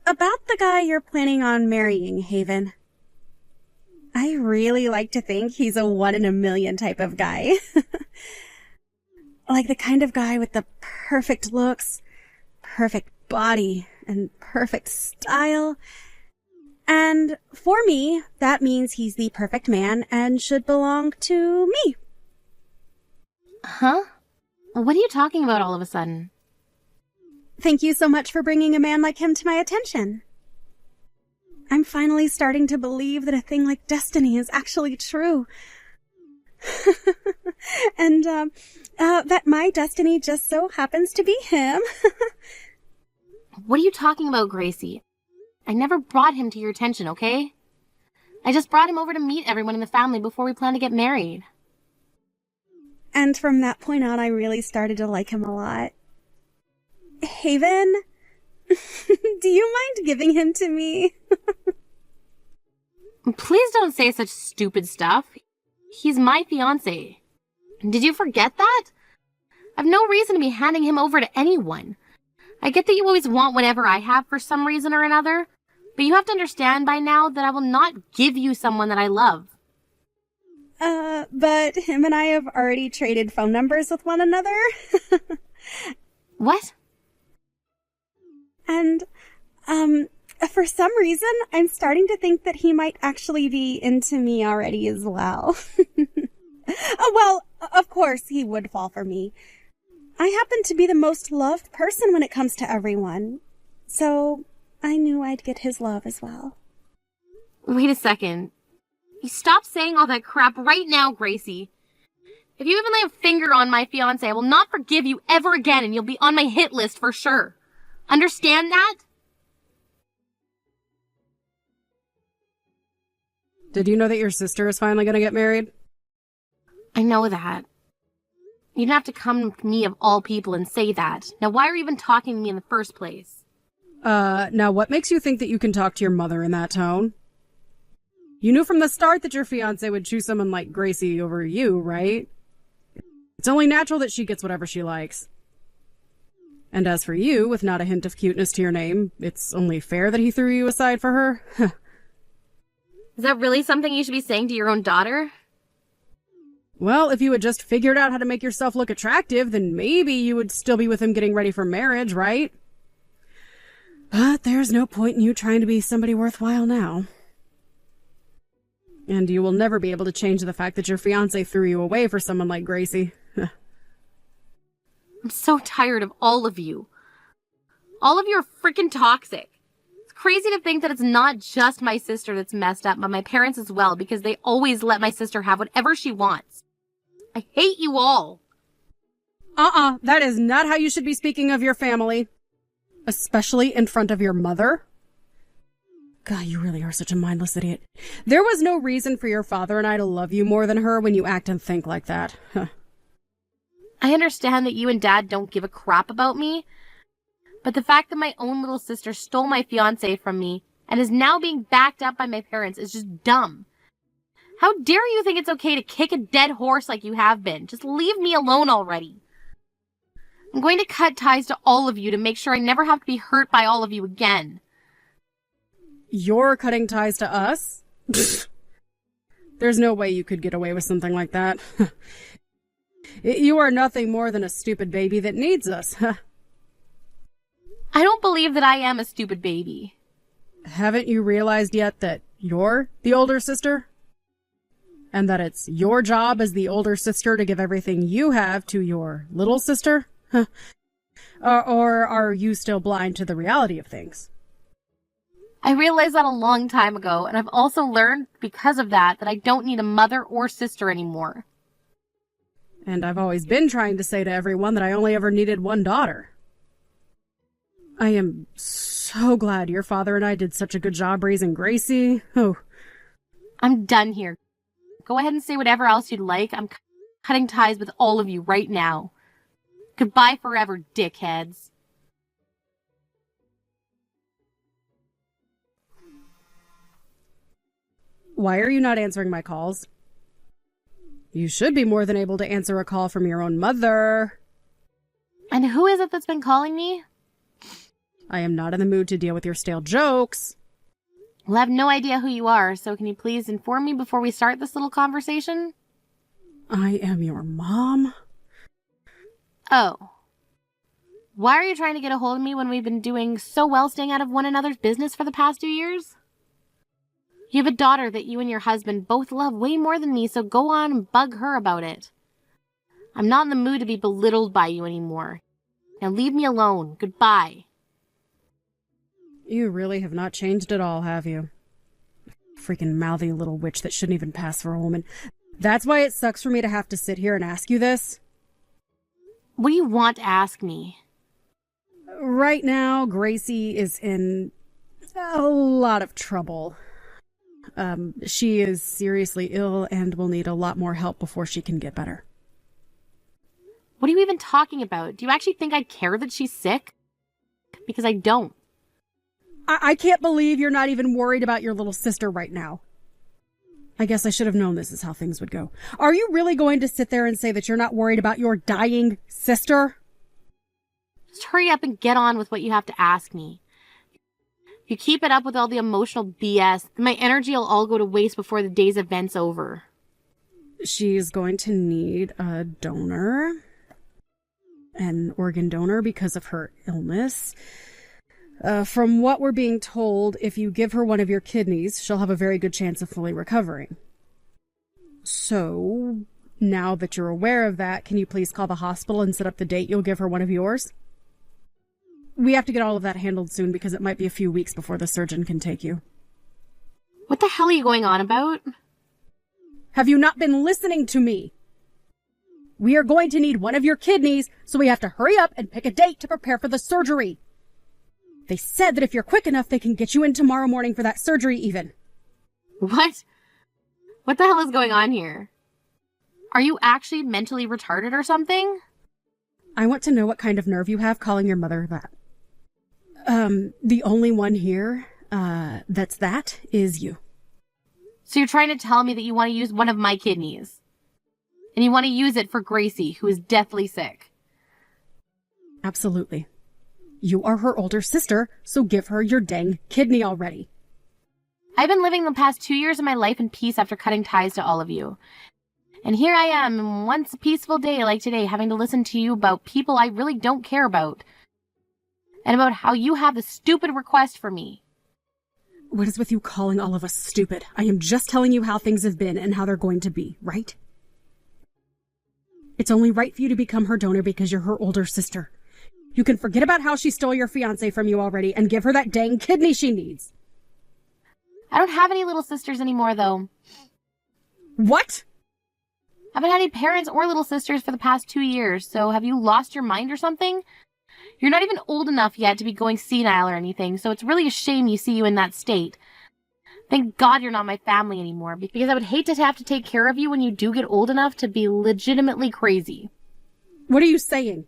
about the guy you're planning on marrying, Haven. I really like to think he's a one in a million type of guy. Like the kind of guy with the perfect looks, perfect body, and perfect style. And for me, that means he's the perfect man and should belong to me. Huh? What are you talking about all of a sudden? Thank you so much for bringing a man like him to my attention. I'm finally starting to believe that a thing like destiny is actually true. And, that my destiny just so happens to be him. What are you talking about, Gracie? I never brought him to your attention, okay? I just brought him over to meet everyone in the family before we plan to get married. And from that point on, I really started to like him a lot. Haven, do you mind giving him to me? Please don't say such stupid stuff. He's my fiancé. Did you forget that? I've no reason to be handing him over to anyone. I get that you always want whatever I have for some reason or another, but you have to understand by now that I will not give you someone that I love. But him and I have already traded phone numbers with one another. What? And, for some reason, I'm starting to think that he might actually be into me already as well. Oh, well, of course he would fall for me. I happen to be the most loved person when it comes to everyone. So I knew I'd get his love as well. Wait a second. You stop saying all that crap right now, Gracie. If you even lay a finger on my fiancé, I will not forgive you ever again, and you'll be on my hit list for sure. Understand that? Did you know that your sister is finally going to get married? I know that. You didn't have to come to me of all people and say that. Now why are you even talking to me in the first place? Now what makes you think that you can talk to your mother in that tone? You knew from the start that your fiancé would choose someone like Gracie over you, right? It's only natural that she gets whatever she likes. And as for you, with not a hint of cuteness to your name, it's only fair that he threw you aside for her. Is that really something you should be saying to your own daughter? Well, if you had just figured out how to make yourself look attractive, then maybe you would still be with him getting ready for marriage, right? But there's no point in you trying to be somebody worthwhile now. And you will never be able to change the fact that your fiancé threw you away for someone like Gracie. I'm so tired of all of you. All of you are freaking toxic. It's crazy to think that it's not just my sister that's messed up, but my parents as well, because they always let my sister have whatever she wants. I hate you all. That is not how you should be speaking of your family. Especially in front of your mother. God, you really are such a mindless idiot. There was no reason for your father and I to love you more than her when you act and think like that. Huh. I understand that you and Dad don't give a crap about me, but the fact that my own little sister stole my fiancé from me and is now being backed up by my parents is just dumb. How dare you think it's okay to kick a dead horse like you have been? Just leave me alone already. I'm going to cut ties to all of you to make sure I never have to be hurt by all of you again. You're cutting ties to us? There's no way you could get away with something like that. You are nothing more than a stupid baby that needs us. I don't believe that I am a stupid baby. Haven't you realized yet that you're the older sister? And that it's your job as the older sister to give everything you have to your little sister? Or are you still blind to the reality of things? I realized that a long time ago, and I've also learned because of that I don't need a mother or sister anymore. And I've always been trying to say to everyone that I only ever needed one daughter. I am so glad your father and I did such a good job raising Gracie. Oh. I'm done here. Go ahead and say whatever else you'd like. I'm cutting ties with all of you right now. Goodbye forever, dickheads. Why are you not answering my calls? You should be more than able to answer a call from your own mother. And who is it that's been calling me? I am not in the mood to deal with your stale jokes. Well, I have no idea who you are, so can you please inform me before we start this little conversation? I am your mom. Oh. Why are you trying to get a hold of me when we've been doing so well staying out of one another's business for the past 2 years? You have a daughter that you and your husband both love way more than me, so go on and bug her about it. I'm not in the mood to be belittled by you anymore. Now leave me alone. Goodbye. You really have not changed at all, have you? Freaking mouthy little witch that shouldn't even pass for a woman. That's why it sucks for me to have to sit here and ask you this. What do you want to ask me? Right now, Gracie is in a lot of trouble. She is seriously ill and will need a lot more help before she can get better. What are you even talking about? Do you actually think I care that she's sick? Because I don't. I can't believe you're not even worried about your little sister right now. I guess I should have known this is how things would go. Are you really going to sit there and say that you're not worried about your dying sister? Just hurry up and get on with what you have to ask me. If you keep it up with all the emotional BS, then my energy will all go to waste before the day's event's over. She's going to need a donor. An organ donor because of her illness. From what we're being told, if you give her one of your kidneys, she'll have a very good chance of fully recovering. So, now that you're aware of that, can you please call the hospital and set up the date you'll give her one of yours? We have to get all of that handled soon because it might be a few weeks before the surgeon can take you. What the hell are you going on about? Have you not been listening to me? We are going to need one of your kidneys, so we have to hurry up and pick a date to prepare for the surgery. They said that if you're quick enough, they can get you in tomorrow morning for that surgery even. What? What the hell is going on here? Are you actually mentally retarded or something? I want to know what kind of nerve you have calling your mother that. The only one here, that is you. So you're trying to tell me that you want to use one of my kidneys? And you want to use it for Gracie, who is deathly sick? Absolutely. You are her older sister, so give her your dang kidney already. I've been living the past 2 years of my life in peace after cutting ties to all of you. And here I am, once a peaceful day like today, having to listen to you about people I really don't care about. And about how you have the stupid request for me. What is with you calling all of us stupid? I am just telling you how things have been and how they're going to be, right? It's only right for you to become her donor because you're her older sister. You can forget about how she stole your fiancé from you already and give her that dang kidney she needs. I don't have any little sisters anymore, though. What? I haven't had any parents or little sisters for the past 2 years, so have you lost your mind or something? You're not even old enough yet to be going senile or anything, so it's really a shame you see you in that state. Thank God you're not my family anymore, because I would hate to have to take care of you when you do get old enough to be legitimately crazy. What are you saying?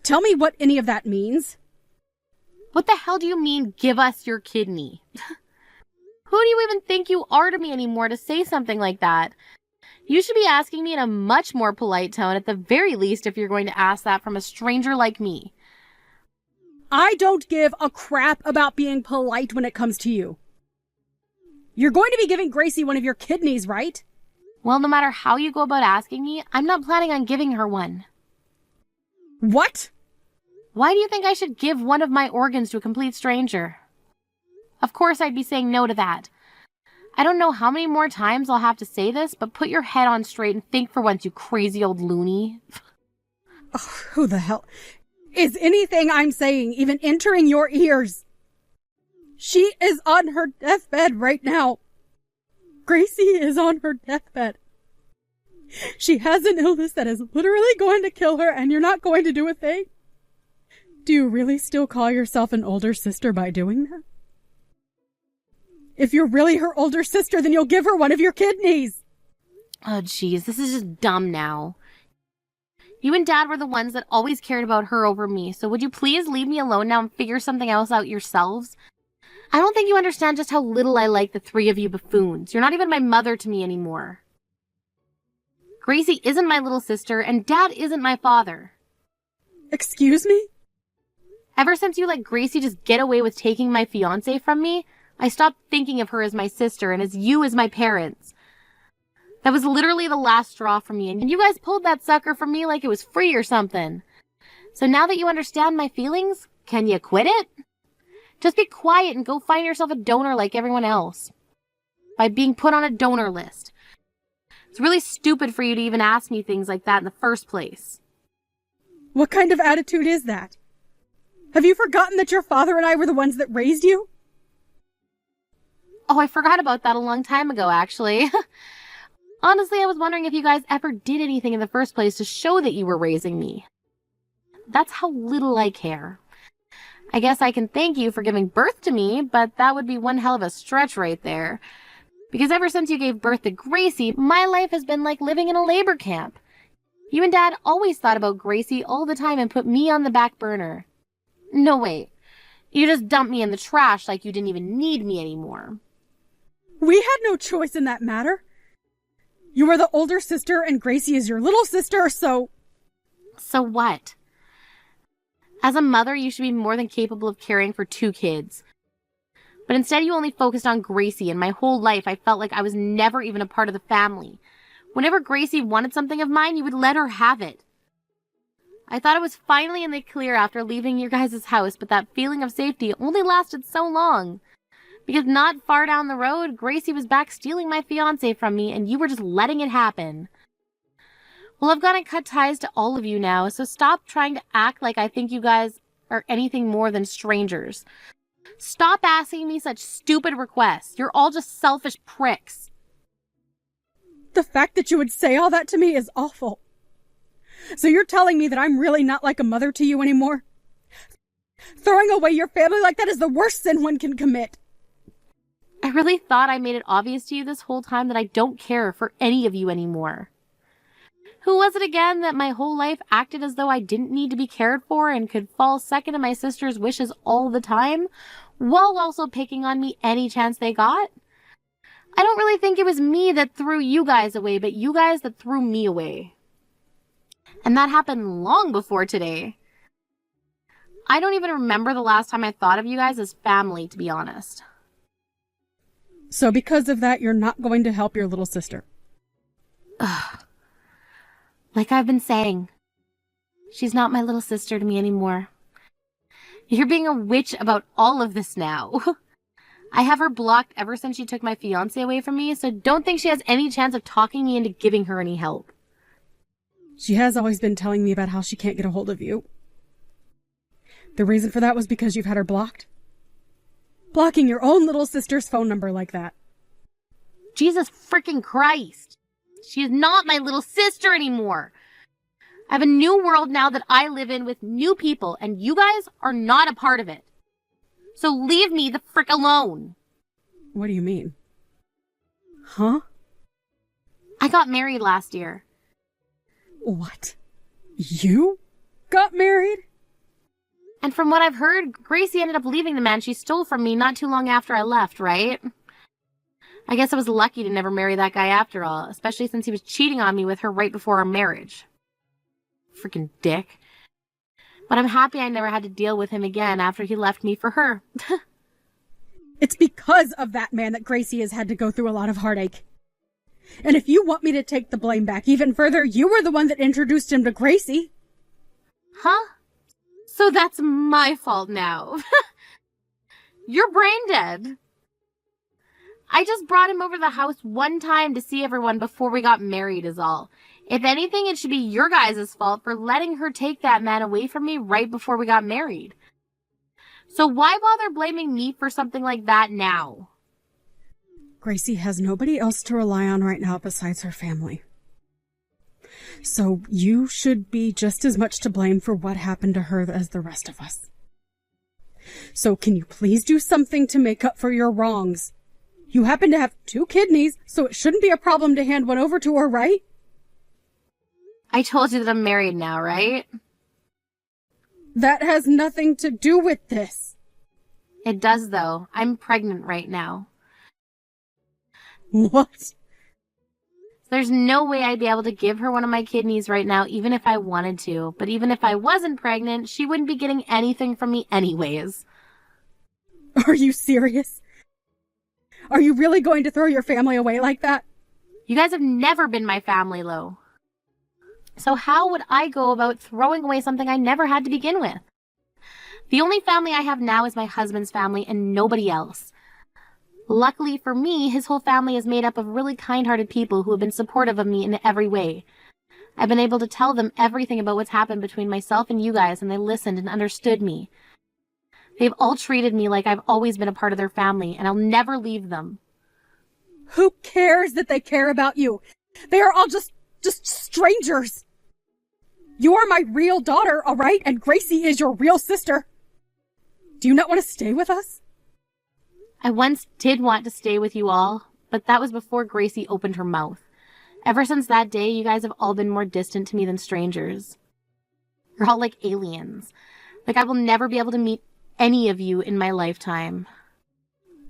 Tell me what any of that means. What the hell do you mean, give us your kidney? Who do you even think you are to me anymore to say something like that? You should be asking me in a much more polite tone, at the very least, if you're going to ask that from a stranger like me. I don't give a crap about being polite when it comes to you. You're going to be giving Gracie one of your kidneys, right? Well, no matter how you go about asking me, I'm not planning on giving her one. What? Why do you think I should give one of my organs to a complete stranger? Of course I'd be saying no to that. I don't know how many more times I'll have to say this, but put your head on straight and think for once, you crazy old loony. Oh, who the hell? Is anything I'm saying even entering your ears? She is on her deathbed right now. Gracie is on her deathbed. She has an illness that is literally going to kill her, and you're not going to do a thing? Do you really still call yourself an older sister by doing that? If you're really her older sister, then you'll give her one of your kidneys. Oh, jeez, this is just dumb now. You and Dad were the ones that always cared about her over me, so would you please leave me alone now and figure something else out yourselves? I don't think you understand just how little I like the three of you buffoons. You're not even my mother to me anymore. Gracie isn't my little sister, and Dad isn't my father. Excuse me? Ever since you let Gracie just get away with taking my fiancé from me, I stopped thinking of her as my sister and as you as my parents. That was literally the last straw for me, and you guys pulled that sucker from me like it was free or something. So now that you understand my feelings, can you quit it? Just be quiet and go find yourself a donor like everyone else. By being put on a donor list. It's really stupid for you to even ask me things like that in the first place. What kind of attitude is that? Have you forgotten that your father and I were the ones that raised you? Oh, I forgot about that a long time ago, actually. Honestly, I was wondering if you guys ever did anything in the first place to show that you were raising me. That's how little I care. I guess I can thank you for giving birth to me, but that would be one hell of a stretch right there. Because ever since you gave birth to Gracie, my life has been like living in a labor camp. You and Dad always thought about Gracie all the time and put me on the back burner. No, wait. You just dumped me in the trash like you didn't even need me anymore. We had no choice in that matter. You were the older sister and Gracie is your little sister, so... So what? As a mother, you should be more than capable of caring for 2 kids. But instead you only focused on Gracie, and my whole life I felt like I was never even a part of the family. Whenever Gracie wanted something of mine, you would let her have it. I thought I was finally in the clear after leaving your guys' house, but that feeling of safety only lasted so long. Because not far down the road, Gracie was back stealing my fiancé from me, and you were just letting it happen. Well, I've got to cut ties to all of you now, so stop trying to act like I think you guys are anything more than strangers. Stop asking me such stupid requests. You're all just selfish pricks. The fact that you would say all that to me is awful. So you're telling me that I'm really not like a mother to you anymore? Throwing away your family like that is the worst sin one can commit. I really thought I made it obvious to you this whole time that I don't care for any of you anymore. Who was it again that my whole life acted as though I didn't need to be cared for and could fall second to my sister's wishes all the time, while also picking on me any chance they got? I don't really think it was me that threw you guys away, but you guys that threw me away. And that happened long before today. I don't even remember the last time I thought of you guys as family, to be honest. So because of that, you're not going to help your little sister? Ugh. Like I've been saying, she's not my little sister to me anymore. You're being a witch about all of this now. I have her blocked ever since she took my fiancé away from me, so don't think she has any chance of talking me into giving her any help. She has always been telling me about how she can't get a hold of you. The reason for that was because you've had her blocked? Blocking your own little sister's phone number like that. Jesus freaking Christ. She is not my little sister anymore. I have a new world now that I live in with new people, and you guys are not a part of it. So leave me the frick alone. What do you mean? Huh? I got married last year. What? You got married? And from what I've heard, Gracie ended up leaving the man she stole from me not too long after I left, right? I guess I was lucky to never marry that guy after all, especially since he was cheating on me with her right before our marriage. Freaking dick. But I'm happy I never had to deal with him again after he left me for her. It's because of that man that Gracie has had to go through a lot of heartache. And if you want me to take the blame back even further, you were the one that introduced him to Gracie. Huh? So that's my fault now. You're brain dead. I just brought him over the house one time to see everyone before we got married is all. If anything, it should be your guys' fault for letting her take that man away from me right before we got married. So why bother blaming me for something like that now? Gracie has nobody else to rely on right now besides her family. So you should be just as much to blame for what happened to her as the rest of us. So can you please do something to make up for your wrongs? You happen to have 2 kidneys, so it shouldn't be a problem to hand one over to her, right? I told you that I'm married now, right? That has nothing to do with this. It does, though. I'm pregnant right now. What? There's no way I'd be able to give her one of my kidneys right now, even if I wanted to. But even if I wasn't pregnant, she wouldn't be getting anything from me anyways. Are you serious? Are you really going to throw your family away like that? You guys have never been my family, Lo. So how would I go about throwing away something I never had to begin with? The only family I have now is my husband's family and nobody else. Luckily for me, his whole family is made up of really kind-hearted people who have been supportive of me in every way. I've been able to tell them everything about what's happened between myself and you guys, and they listened and understood me. They've all treated me like I've always been a part of their family, and I'll never leave them. Who cares that they care about you? They are all just strangers. You are my real daughter, all right? And Gracie is your real sister. Do you not want to stay with us? I once did want to stay with you all, but that was before Gracie opened her mouth. Ever since that day, you guys have all been more distant to me than strangers. You're all like aliens. Like I will never be able to meet any of you in my lifetime.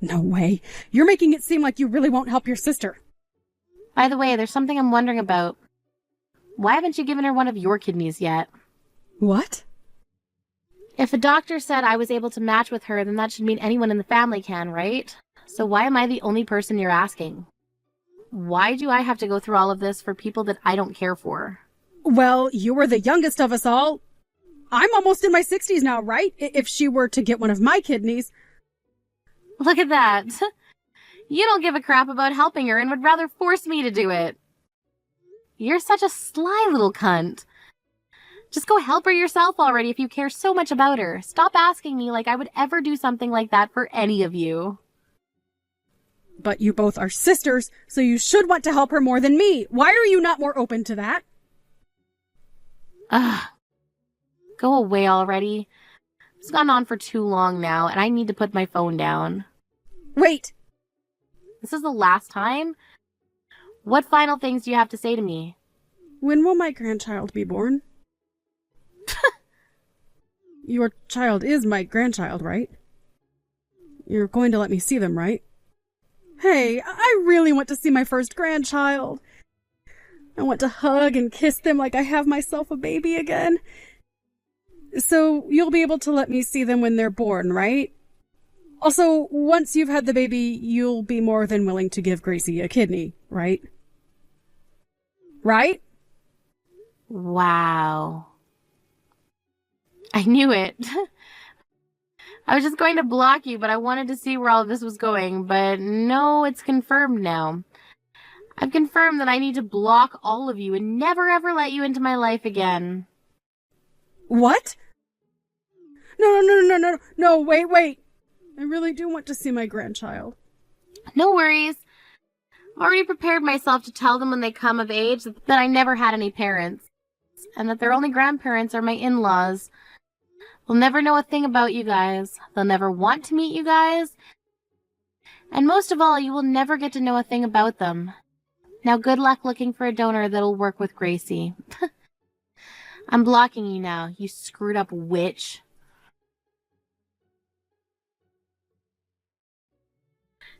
No way. You're making it seem like you really won't help your sister. By the way, there's something I'm wondering about. Why haven't you given her one of your kidneys yet? What? If a doctor said I was able to match with her, then that should mean anyone in the family can, right? So why am I the only person you're asking? Why do I have to go through all of this for people that I don't care for? Well, you were the youngest of us all. I'm almost in my 60s now, right? If she were to get one of my kidneys. Look at that. You don't give a crap about helping her and would rather force me to do it. You're such a sly little cunt. Just go help her yourself already if you care so much about her. Stop asking me like I would ever do something like that for any of you. But you both are sisters, so you should want to help her more than me. Why are you not more open to that? Ugh. Go away already. It's gone on for too long now, and I need to put my phone down. Wait! This is the last time? What final things do you have to say to me? When will my grandchild be born? Your child is my grandchild, right? You're going to let me see them, right? Hey, I really want to see my first grandchild. I want to hug and kiss them like I have myself a baby again. So you'll be able to let me see them when they're born, right? Also, once you've had the baby, you'll be more than willing to give Gracie a kidney, right? Right? Wow. I knew it. I was just going to block you, but I wanted to see where all of this was going. But no, it's confirmed now. I've confirmed that I need to block all of you and never ever let you into my life again. What? No, wait. I really do want to see my grandchild. No worries. I've already prepared myself to tell them when they come of age that I never had any parents, and that their only grandparents are my in-laws. They'll never know a thing about you guys. They'll never want to meet you guys. And most of all, you will never get to know a thing about them. Now good luck looking for a donor that'll work with Gracie. I'm blocking you now, you screwed up witch.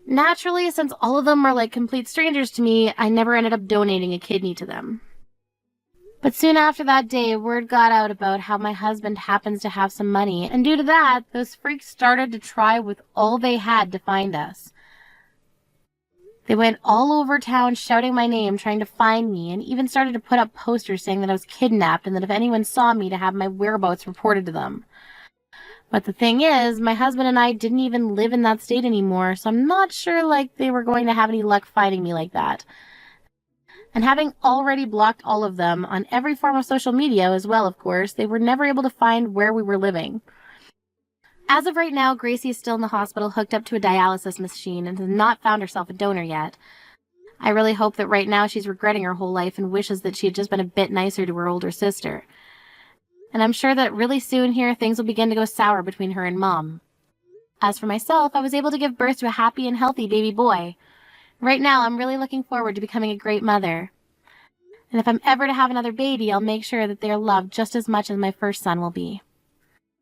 Naturally, since all of them are like complete strangers to me, I never ended up donating a kidney to them. But soon after that day, word got out about how my husband happens to have some money, and due to that, those freaks started to try with all they had to find us. They went all over town shouting my name, trying to find me, and even started to put up posters saying that I was kidnapped and that if anyone saw me, to have my whereabouts reported to them. But the thing is, my husband and I didn't even live in that state anymore, so I'm not sure like they were going to have any luck finding me like that. And having already blocked all of them on every form of social media as well, of course, they were never able to find where we were living. As of right now, Gracie is still in the hospital hooked up to a dialysis machine and has not found herself a donor yet. I really hope that right now she's regretting her whole life and wishes that she had just been a bit nicer to her older sister. And I'm sure that really soon here things will begin to go sour between her and Mom. As for myself, I was able to give birth to a happy and healthy baby boy. Right now, I'm really looking forward to becoming a great mother. And if I'm ever to have another baby, I'll make sure that they are loved just as much as my first son will be.